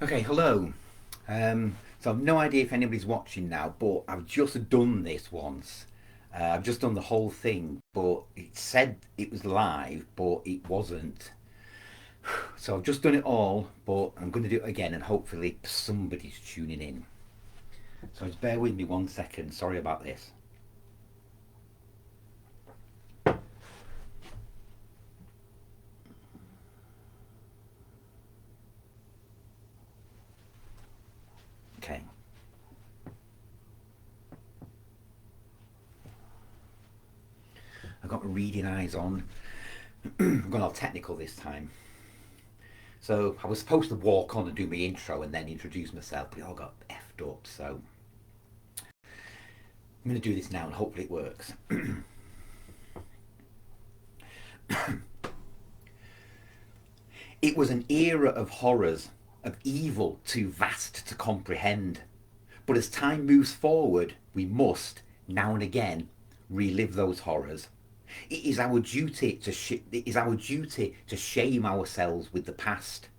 Okay, hello. So I've no idea if anybody's watching now, but I've just done this once. I've just done the whole thing, but it said it was live, but it wasn't. So I've just done it all, but I'm going to do it again, and hopefully somebody's tuning in. So just bear with me 1 second. Sorry about this. Okay, I've got my reading eyes on. I'm going all technical this time. So I was supposed to walk on and do my intro and then introduce myself, but it all got effed up. So I'm going to do this now and hopefully it works. It was an era of horrors, of evil too vast to comprehend. But as time moves forward, we must, now and again, relive those horrors. It is our duty to shame ourselves with the past.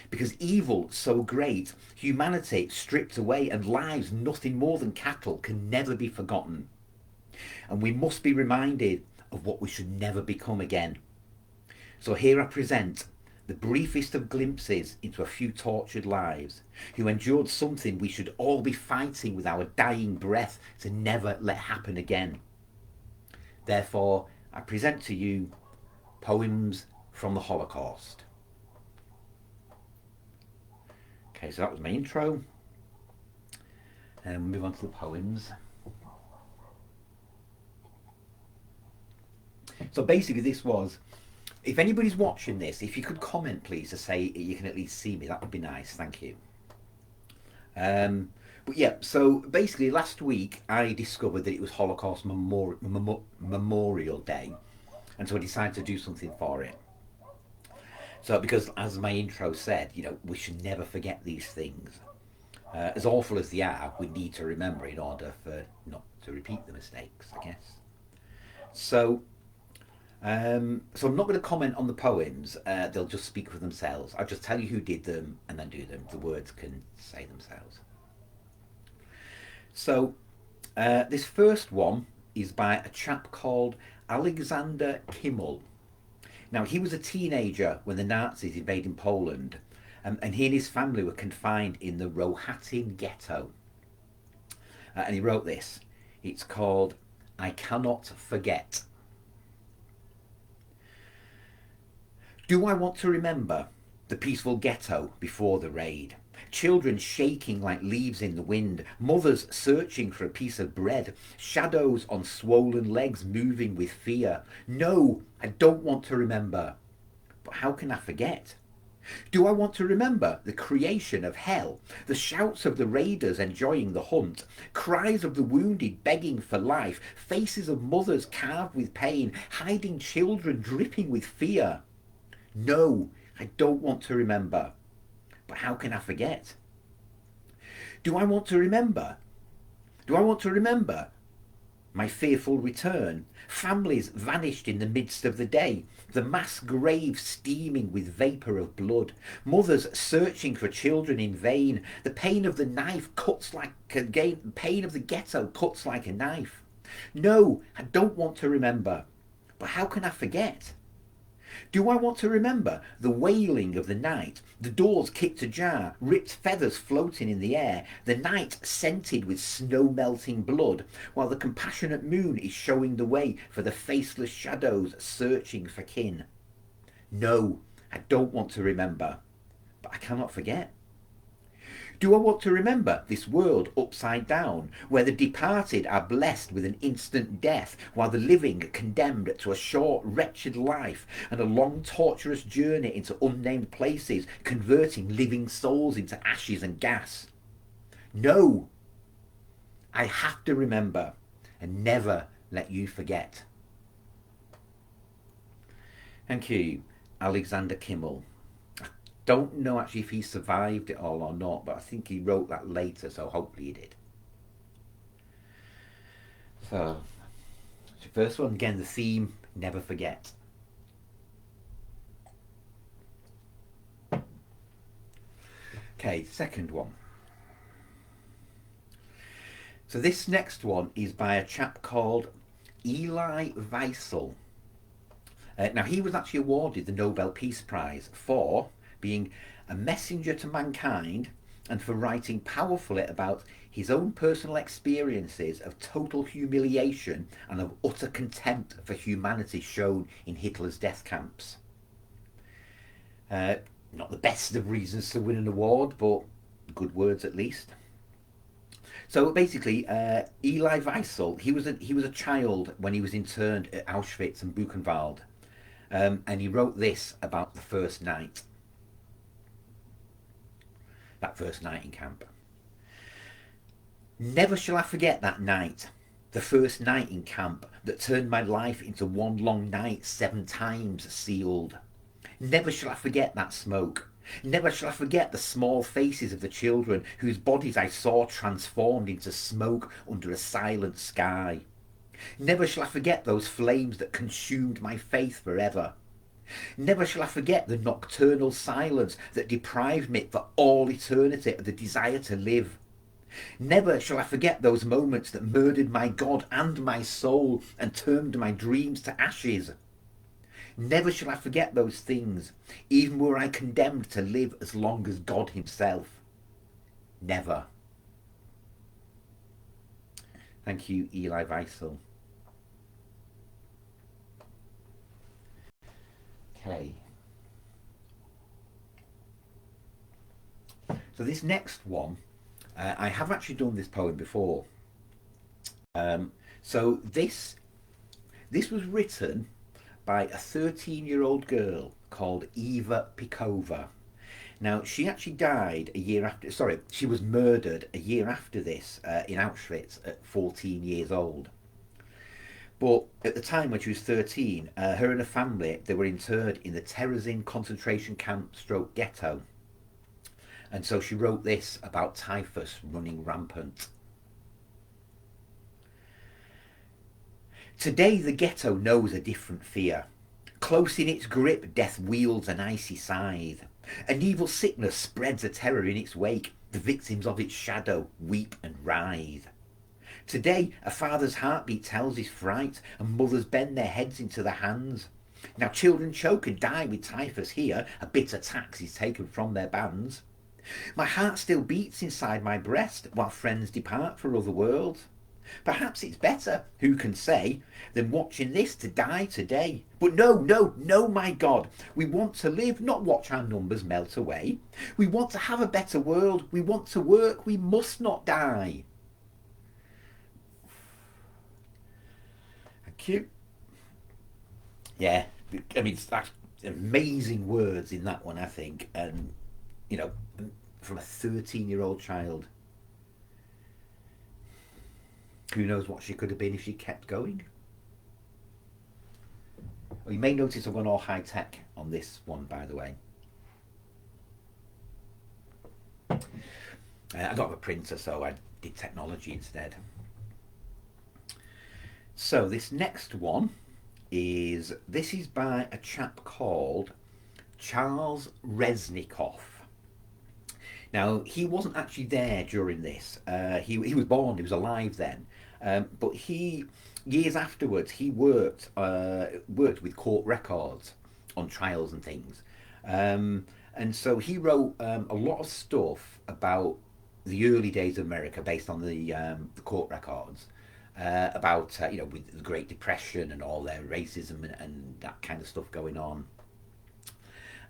Because evil so great, humanity stripped away, and lives nothing more than cattle can never be forgotten. And we must be reminded of what we should never become again. So here I present the briefest of glimpses into a few tortured lives who endured something we should all be fighting with our dying breath to never let happen again. Therefore, I present to you poems from the Holocaust. Okay, so that was my intro. And we'll move on to the poems. So basically, this was, if anybody's watching this, if you could comment, please, to say you can at least see me, that would be nice. Thank you. But yeah, so basically, last week I discovered that it was Memorial Day, and so I decided to do something for it. So, because as my intro said, we should never forget these things. As awful as they are, we need to remember in order for not to repeat the mistakes, I guess. So, so I'm not going to comment on the poems. They'll just speak for themselves. I'll just tell you who did them and then do them. The words can say themselves. So this first one is by a chap called Alexander Kimmel. Now, he was a teenager when the Nazis invaded Poland, and he and his family were confined in the Rohatyn ghetto. And he wrote this. It's called I Cannot Forget. Do I want to remember the peaceful ghetto before the raid? Children shaking like leaves in the wind, mothers searching for a piece of bread, shadows on swollen legs moving with fear. No, I don't want to remember. But how can I forget? Do I want to remember the creation of hell, the shouts of the raiders enjoying the hunt, cries of the wounded begging for life, faces of mothers carved with pain, hiding children dripping with fear? No, I don't want to remember. But how can I forget? Do I want to remember? Do I want to remember my fearful return? Families vanished in the midst of the day, the mass grave steaming with vapour of blood, mothers searching for children in vain. The pain of the knife cuts like the pain of the ghetto cuts like a knife. No, I don't want to remember. But how can I forget? Do I want to remember the wailing of the night, the doors kicked ajar, ripped feathers floating in the air, the night scented with snow-melting blood, while the compassionate moon is showing the way for the faceless shadows searching for kin? No, I don't want to remember, but I cannot forget. Do I want to remember this world upside down, where the departed are blessed with an instant death, while the living condemned to a short, wretched life and a long, torturous journey into unnamed places, converting living souls into ashes and gas? No, I have to remember and never let you forget. Thank you, Alexander Kimmel. Don't know actually if he survived it all or not, but I think he wrote that later, so hopefully he did. So, the first one, again, the theme, never forget. Okay, second one. So this next one is by a chap called Eli Wiesel. Now, he was actually awarded the Nobel Peace Prize for being a messenger to mankind and for writing powerfully about his own personal experiences of total humiliation and of utter contempt for humanity shown in Hitler's death camps. Uh, Not the best of reasons to win an award, but good words at least. So basically, Eli Wiesel, he was a child when he was interned at Auschwitz and Buchenwald, and he wrote this about the first night, that first night in camp. Never shall I forget that night, the first night in camp that turned my life into one long night 7 times sealed. Never shall I forget that smoke. Never shall I forget the small faces of the children whose bodies I saw transformed into smoke under a silent sky. Never shall I forget those flames that consumed my faith forever. Never shall I forget the nocturnal silence that deprived me for all eternity of the desire to live. Never shall I forget those moments that murdered my God and my soul and turned my dreams to ashes. Never shall I forget those things, even were I condemned to live as long as God himself. Never. Thank you, Eli Wiesel. Okay. So this next one, I have actually done this poem before. So this was written by a 13-year-old girl called Eva Pikova. Now, she actually died a year after, sorry, she was murdered a year after this in Auschwitz at 14 years old. But at the time when she was 13, her and her family, they were interred in the Terezin concentration camp stroke ghetto. And so she wrote this about typhus running rampant. Today the ghetto knows a different fear. Close in its grip, death wields an icy scythe. An evil sickness spreads a terror in its wake. The victims of its shadow weep and writhe. Today a father's heartbeat tells his fright, and mothers bend their heads into their hands. Now children choke and die with typhus here. A bitter tax is taken from their bands. My heart still beats inside my breast while friends depart for other worlds. Perhaps it's better, who can say, than watching this to die today. But no, no, no, my God. We want to live, not watch our numbers melt away. We want to have a better world. We want to work. We must not die. Thank you. Yeah, I mean, that's amazing words in that one, I think. And, you know, from a 13-year-old child. Who knows what she could have been if she kept going? Well, you may notice I've gone all high tech on this one, by the way. I got a printer, so I did technology instead. So this next one this is by a chap called Charles Reznikoff. Now, he wasn't actually there during this. He was born, he was alive then. But years afterwards, he worked with court records on trials and things. And so he wrote a lot of stuff about the early days of America based on the court records. About with the Great Depression and all their racism and that kind of stuff going on.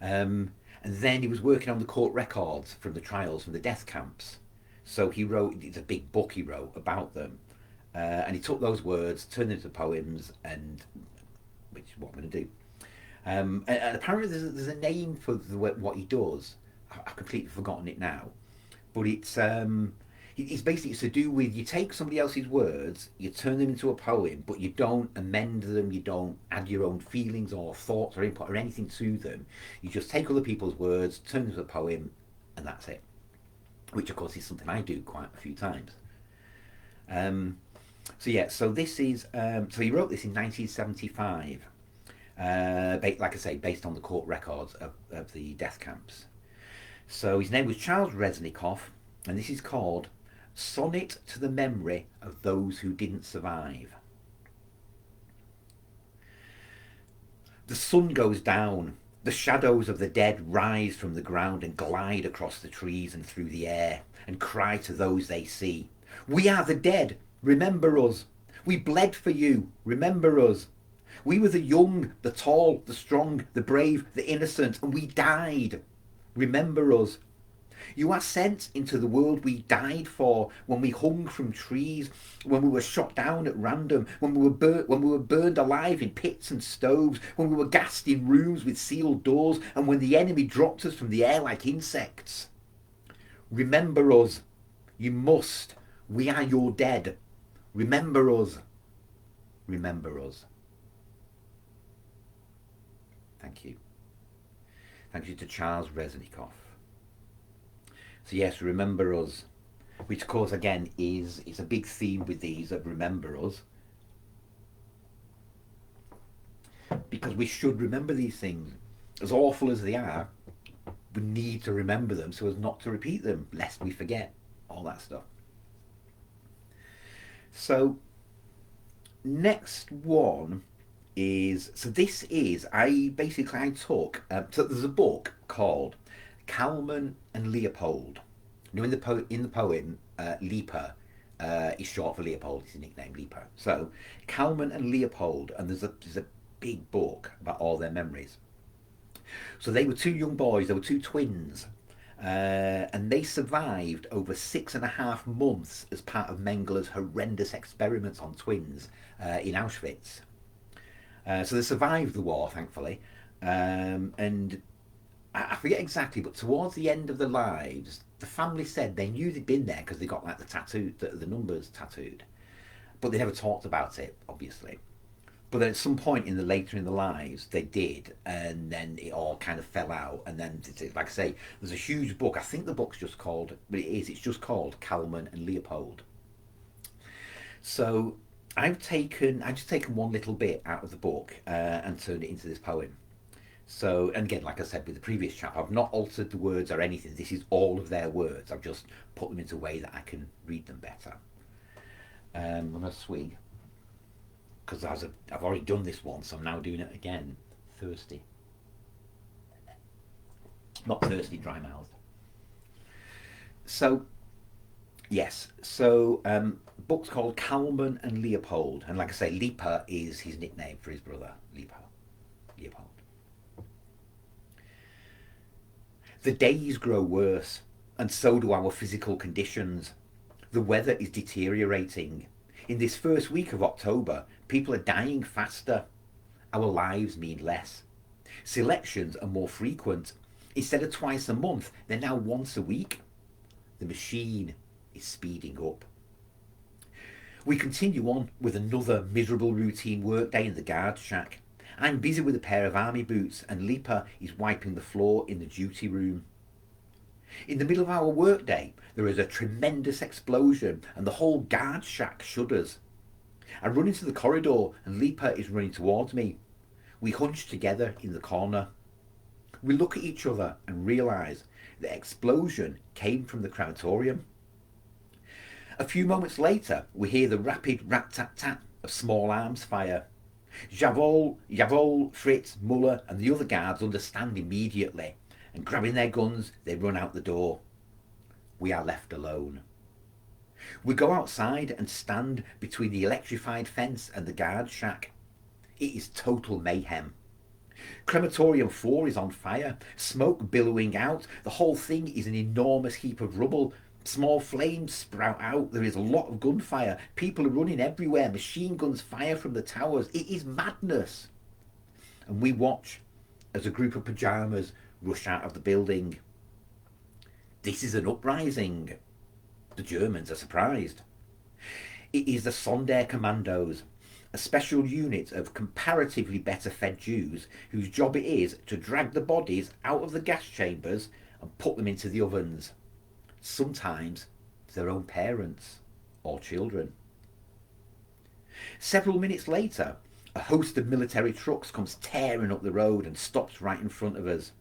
And then he was working on the court records from the trials from the death camps. So it's a big book he wrote about them. And he took those words, turned them into poems, which is what I'm going to do. And apparently there's a name for what he does. I've completely forgotten it now. But it's to do with, you take somebody else's words, you turn them into a poem, but you don't amend them, you don't add your own feelings or thoughts or input or anything to them. You just take other people's words, turn them into a poem, and that's it. Which of course is something I do quite a few times. So this is, so he wrote this in 1975, like I say, based on the court records of the death camps. So his name was Charles Resnikoff, and this is called Sonnet to the Memory of Those Who Didn't Survive. The sun goes down. The shadows of the dead rise from the ground and glide across the trees and through the air and cry to those they see. We are the dead. Remember us. We bled for you. Remember us. We were the young, the tall, the strong, the brave, the innocent, and we died. Remember us. You are sent into the world we died for when we hung from trees, when we were shot down at random, when we were burned alive in pits and stoves, when we were gassed in rooms with sealed doors, and when the enemy dropped us from the air like insects. Remember us. You must. We are your dead. Remember us. Remember us. Thank you. Thank you to Charles Resnikoff. So yes, remember us, which of course again is a big theme with these of remember us, because we should remember these things. As awful as they are, we need to remember them so as not to repeat them, lest we forget all that stuff. So next one is, so this is, I took, so there's a book called Kalman and Leopold. You know, in the poem, Lipa is short for Leopold. It's his nickname, Lipa. So Kalman and Leopold, and there's a big book about all their memories. So they were two young boys. They were two twins, and they survived over 6.5 months as part of Mengeler's horrendous experiments on twins in Auschwitz. So they survived the war, thankfully, and I forget exactly, but towards the end of their lives, the family said they knew they'd been there because they got like the numbers tattooed, but they never talked about it, obviously. But then at some point later in the lives, they did, and then it all kind of fell out. And then, like I say, there's a huge book. I think the book's just called, but it's just called Kalman and Leopold. So I've just taken one little bit out of the book and turned it into this poem. So, and again, like I said with the previous chap, I've not altered the words or anything. This is all of their words. I've just put them into a way that I can read them better. I'm going to swig, because I've already done this once, so I'm now doing it again. Thirsty. Not thirsty, dry mouth. So, yes. So, book's called Kalman and Leopold. And like I say, Lipa is his nickname for his brother, Leopold. The days grow worse, and so do our physical conditions. The weather is deteriorating. In this first week of October, people are dying faster. Our lives mean less. Selections are more frequent. Instead of twice a month, they're now once a week. The machine is speeding up. We continue on with another miserable routine workday in the guard shack. I'm busy with a pair of army boots, and Lipa is wiping the floor in the duty room. In the middle of our workday, there is a tremendous explosion, and the whole guard shack shudders. I run into the corridor, and Lipa is running towards me. We hunch together in the corner. We look at each other and realise the explosion came from the crematorium. A few moments later, we hear the rapid rat-tat-tat of small arms fire. Jawohl, Fritz, Muller, and the other guards understand immediately, and grabbing their guns, they run out the door. We are left alone. We go outside and stand between the electrified fence and the guard shack. It is total mayhem. Crematorium 4 is on fire, smoke billowing out. The whole thing is an enormous heap of rubble. Small flames sprout out. There is a lot of gunfire. People are running everywhere. Machine guns fire from the towers. It is madness. And we watch as a group of pyjamas rush out of the building. This is an uprising. The Germans are surprised. It is the Sonderkommandos, a special unit of comparatively better fed Jews whose job it is to drag the bodies out of the gas chambers and put them into the ovens. Sometimes their own parents or children. Several minutes later, a host of military trucks comes tearing up the road and stops right in front of us.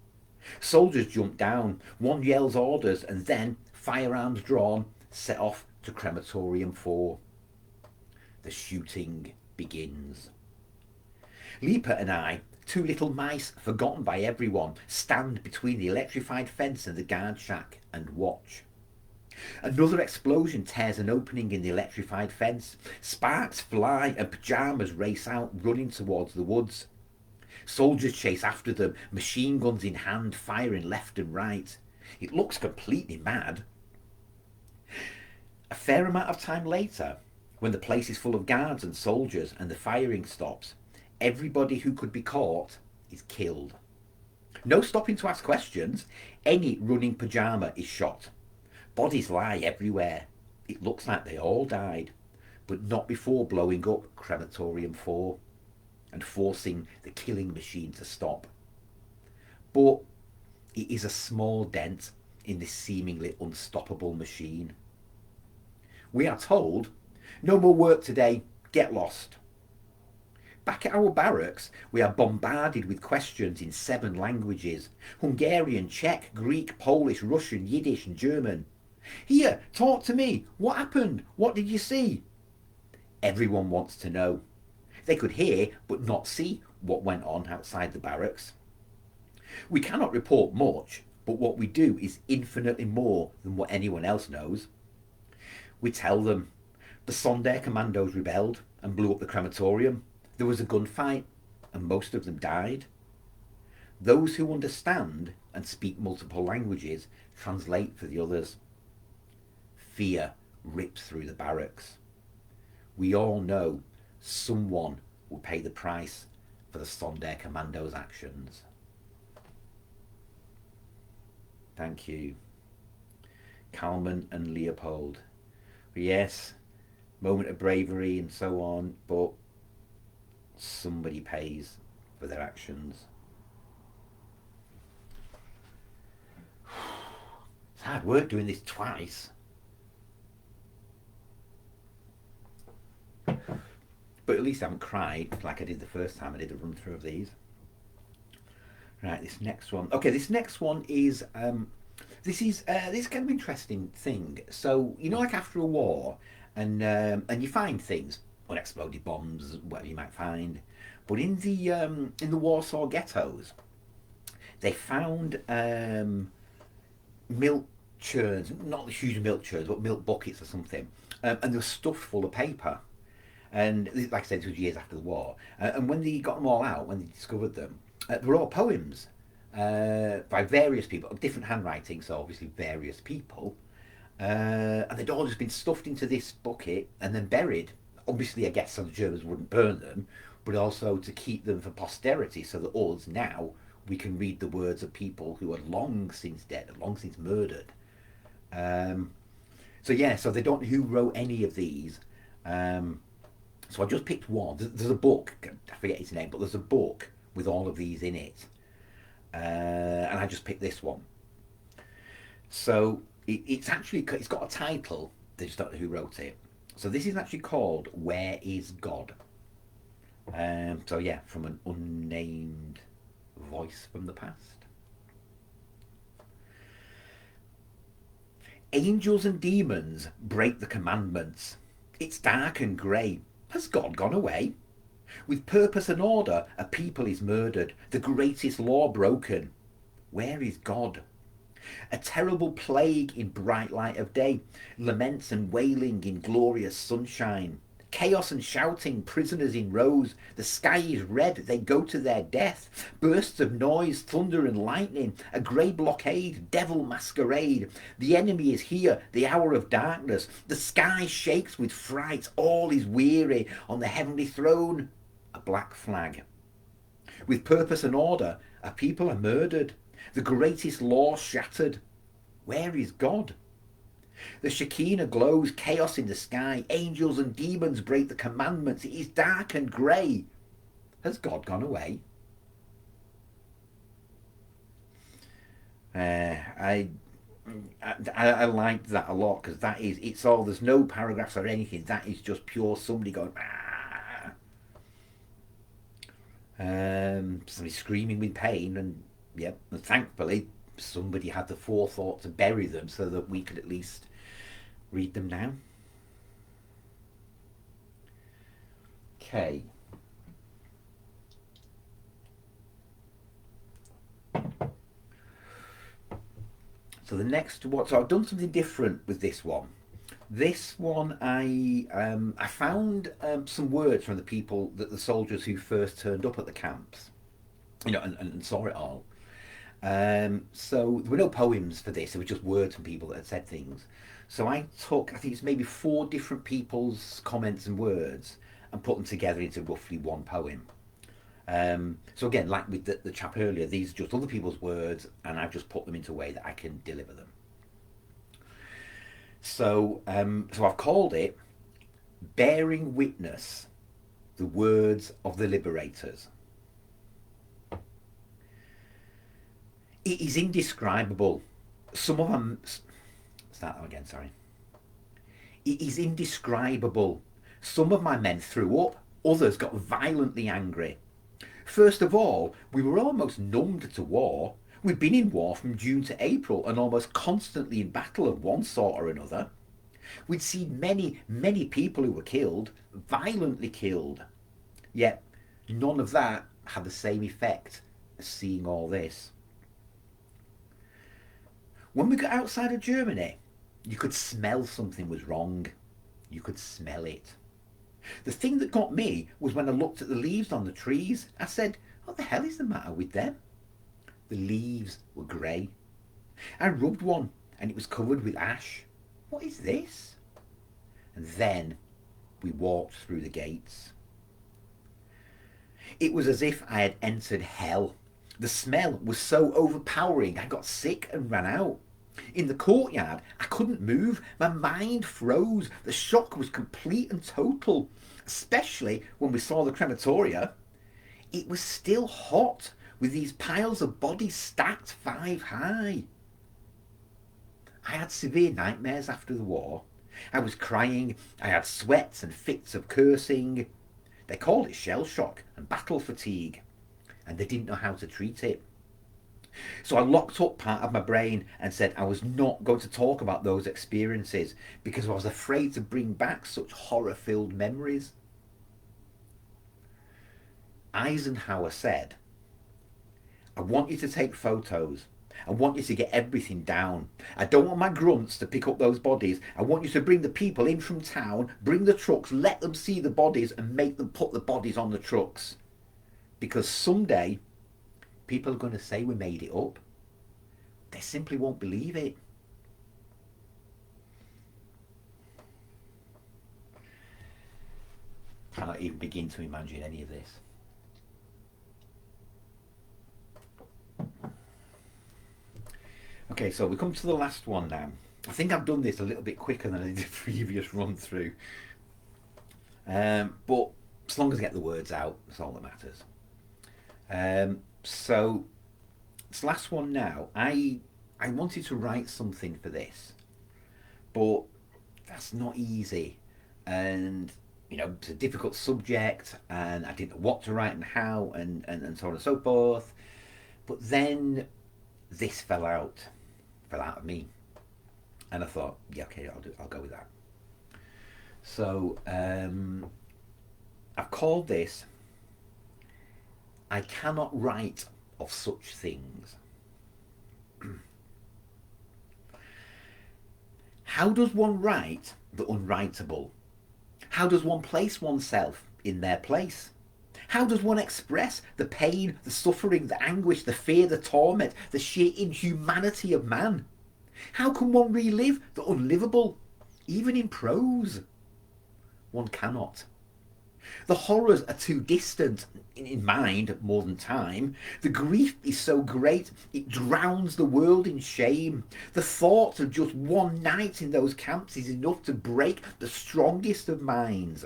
Soldiers jump down, one yells orders, and then, firearms drawn, set off to Crematorium 4. The shooting begins. Leaper and I, two little mice forgotten by everyone, stand between the electrified fence and the guard shack and watch. Another explosion tears an opening in the electrified fence. Sparks fly and pyjamas race out, running towards the woods. Soldiers chase after them, machine guns in hand, firing left and right. It looks completely mad. A fair amount of time later, when the place is full of guards and soldiers and the firing stops, everybody who could be caught is killed. No stopping to ask questions. Any running pyjama is shot. Bodies lie everywhere. It looks like they all died, but not before blowing up Crematorium 4 and forcing the killing machine to stop. But it is a small dent in this seemingly unstoppable machine. We are told, no more work today, get lost. Back at our barracks, we are bombarded with questions in 7 languages: Hungarian, Czech, Greek, Polish, Russian, Yiddish and German. Here, talk to me. What happened? What did you see? Everyone wants to know. They could hear but not see what went on outside the barracks. We cannot report much, but what we do is infinitely more than what anyone else knows. We tell them the Sonder commandos rebelled and blew up the crematorium. There was a gunfight and most of them died. Those who understand and speak multiple languages translate for the others. Fear rips through the barracks. We all know someone will pay the price for the Sonder commandos' actions. Thank you. Kalman and Leopold. But yes, moment of bravery and so on, but somebody pays for their actions. It's hard work doing this twice. But at least I haven't cried like I did the first time I did a run through of these. Right, this next one. Okay, this next one is this is kind of interesting thing. So you know, like after a war, and you find things, unexploded bombs, whatever you might find. But in the Warsaw ghettos, they found milk churns, not huge milk churns, but milk buckets or something, and they were stuffed full of paper. And like I said, it was years after the war. And when they got them all out, when they discovered them, they were all poems by various people, of different handwriting, so obviously various people. And they'd all just been stuffed into this bucket and then buried. Obviously, I guess so the Germans wouldn't burn them, but also to keep them for posterity, so that us now, we can read the words of people who are long since dead, long since murdered. So yeah, so they don't know who wrote any of these. So I just picked one. There's a book, I forget its name, but there's a book with all of these in it. And I just picked this one. So it's got a title, they just don't know who wrote it. So this is actually called Where is God? So yeah, from an unnamed voice from the past. Angels and demons break the commandments. It's dark and grey. Has God gone away? With purpose and order, a people is murdered, the greatest law broken. Where is God? A terrible plague in bright light of day, laments and wailing in glorious sunshine. Chaos and shouting, prisoners in rows, the sky is red, they go to their death. Bursts of noise, thunder and lightning, a grey blockade, devil masquerade. The enemy is here, the hour of darkness. The sky shakes with fright, all is weary. On the heavenly throne, a black flag. With purpose and order, a people are murdered. The greatest law shattered. Where is God? The Shekinah glows, chaos in the sky. Angels and demons break the commandments. It is dark and grey. Has God gone away? I liked that a lot, because it's all, there's no paragraphs or anything. That is just pure somebody going, ah. Somebody screaming with pain, and Yep, and thankfully somebody had the forethought to bury them so that we could at least read them now. Okay, so the next one. So I've done something different with this one. This one, I found some words from the people that the soldiers who first turned up at the camps, and saw it all. So there were no poems for this; it was just words from people that had said things. So I took, I think it's maybe four different people's comments and words, and put them together into roughly one poem. So again, like with the chap earlier, these are just other people's words, and I've just put them into a way that I can deliver them. So I've called it "Bearing Witness: The Words of the Liberators." It is indescribable. Some of them. Start that again. Sorry. It is indescribable. Some of my men threw up. Others got violently angry. First of all, we were almost numbed to war. We'd been in war from June to April and almost constantly in battle of one sort or another. We'd seen many, many people who were killed, violently killed. Yet none of that had the same effect as seeing all this. When we got outside of Germany, you could smell something was wrong. You could smell it. The thing that got me was when I looked at the leaves on the trees. I said, what the hell is the matter with them? The leaves were grey. I rubbed one and it was covered with ash. What is this? And then we walked through the gates. It was as if I had entered hell. The smell was so overpowering I got sick and ran out. In the courtyard, I couldn't move. My mind froze. The shock was complete and total, especially when we saw the crematoria. It was still hot, with these piles of bodies stacked 5 high. I had severe nightmares after the war. I was crying. I had sweats and fits of cursing. They called it shell shock and battle fatigue, and they didn't know how to treat it. So I locked up part of my brain and said I was not going to talk about those experiences because I was afraid to bring back such horror-filled memories. Eisenhower said, I want you to take photos. I want you to get everything down. I don't want my grunts to pick up those bodies. I want you to bring the people in from town, bring the trucks, let them see the bodies and make them put the bodies on the trucks. Because someday people are going to say we made it up. They simply won't believe it. Cannot even begin to imagine any of this. Okay, so we come to the last one now. I think I've done this a little bit quicker than I did the previous run through. But as long as I get the words out, that's all that matters. So this last one now, I wanted to write something for this, but that's not easy, and it's a difficult subject, and I didn't know what to write and how, and so on and so forth. But then this fell out of me, and I thought, yeah, okay, I'll go with that. So I've called this I Cannot Write of Such Things. How does one write the unwritable? How does one place oneself in their place? How does one express the pain, the suffering, the anguish, the fear, the torment, the sheer inhumanity of man? How can one relive the unlivable, even in prose? One cannot. The horrors are too distant in mind more than time. The grief is so great it drowns the world in shame. The thought of just one night in those camps is enough to break the strongest of minds.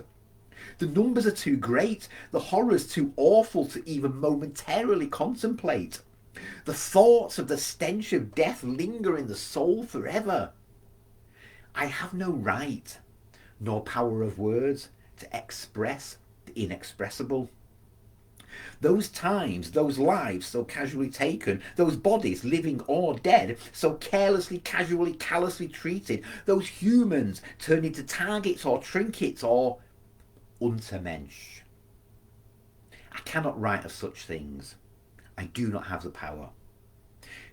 The numbers are too great, the horrors too awful to even momentarily contemplate. The thoughts of the stench of death linger in the soul forever. I have no right, nor power of words, to express the inexpressible. Those times, those lives so casually taken, those bodies living or dead, so carelessly, casually, callously treated, those humans turned into targets or trinkets or Untermensch. I cannot write of such things. I do not have the power.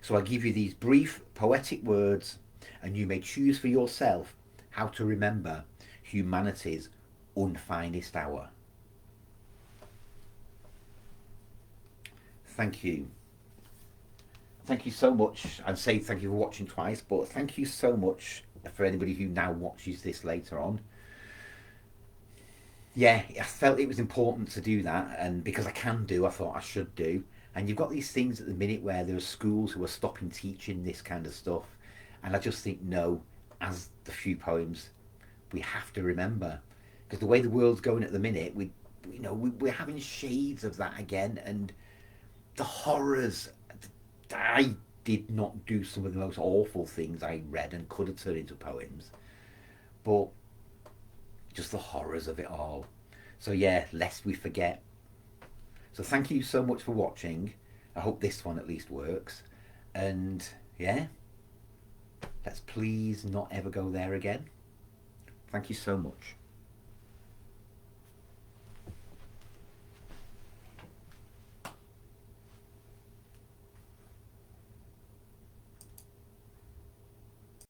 So I give you these brief poetic words, and you may choose for yourself how to remember humanity's unfinest hour. Thank you. Thank you so much. I'd say thank you for watching twice, but thank you so much for anybody who now watches this later on. Yeah, I felt it was important to do that, and because I can do, I thought I should do. And you've got these things at the minute where there are schools who are stopping teaching this kind of stuff, and I just think no, as the few poems, we have to remember, because the way the world's going at the minute, we're having shades of that again, and the horrors. I did not do some of the most awful things I read and could have turned into poems, but just the horrors of it all. So yeah, lest we forget. So thank you so much for watching. I hope this one at least works. And yeah, let's please not ever go there again. Thank you so much.